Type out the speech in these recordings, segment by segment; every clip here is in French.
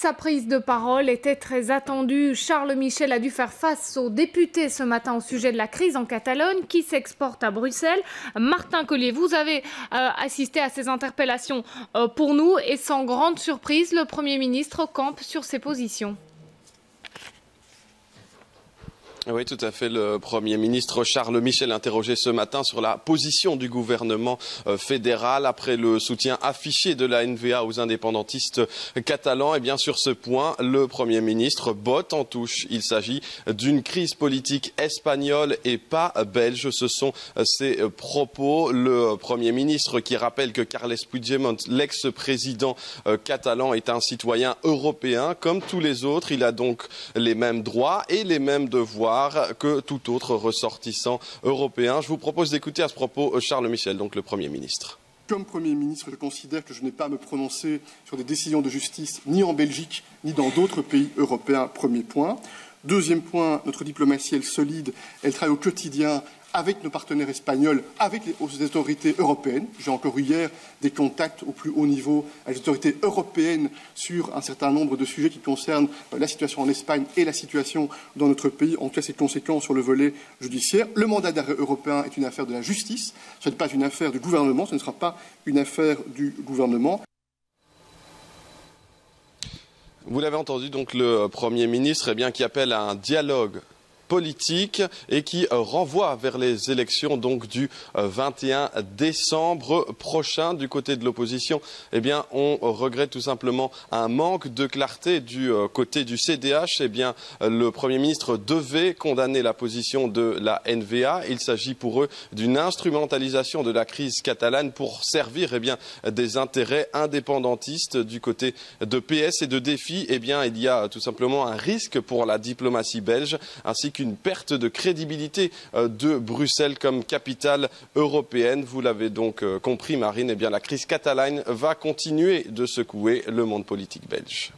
Sa prise de parole était très attendue. Charles Michel a dû faire face aux députés ce matin au sujet de la crise en Catalogne qui s'exporte à Bruxelles. Martin Collier, vous avez assisté à ces interpellations pour nous et sans grande surprise, le Premier ministre campe sur ses positions. Oui, tout à fait. Le Premier ministre Charles Michel interrogé ce matin sur la position du gouvernement fédéral après le soutien affiché de la NVA aux indépendantistes catalans. Et bien sur ce point, le Premier ministre botte en touche. Il s'agit d'une crise politique espagnole et pas belge. Ce sont ses propos. Le Premier ministre qui rappelle que Carles Puigdemont, l'ex-président catalan, est un citoyen européen comme tous les autres. Il a donc les mêmes droits et les mêmes devoirs que tout autre ressortissant européen. Je vous propose d'écouter à ce propos Charles Michel, donc le Premier ministre. Comme Premier ministre, je considère que je n'ai pas à me prononcer sur des décisions de justice ni en Belgique ni dans d'autres pays européens, premier point. Deuxième point, notre diplomatie est solide, elle travaille au quotidien avec nos partenaires espagnols, avec les autorités européennes. J'ai encore eu hier des contacts au plus haut niveau avec les autorités européennes sur un certain nombre de sujets qui concernent la situation en Espagne et la situation dans notre pays, en tout cas ses conséquences sur le volet judiciaire. Le mandat d'arrêt européen est une affaire de la justice, ce n'est pas une affaire du gouvernement, ce ne sera pas une affaire du gouvernement. Vous l'avez entendu, donc le Premier ministre qui appelle à un dialogue politique et qui renvoie vers les élections donc du 21 décembre prochain. Du côté de l'opposition, on regrette tout simplement un manque de clarté du côté du CDH. Le Premier ministre devait condamner la position de la NVA. Il s'agit pour eux d'une instrumentalisation de la crise catalane pour servir des intérêts indépendantistes. Du côté de PS et de Défi, il y a tout simplement un risque pour la diplomatie belge ainsi qu'une perte de crédibilité de Bruxelles comme capitale européenne. Vous l'avez donc compris, Marine, la crise catalane va continuer de secouer le monde politique belge.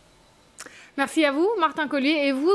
Merci à vous, Martin Collier. Et vous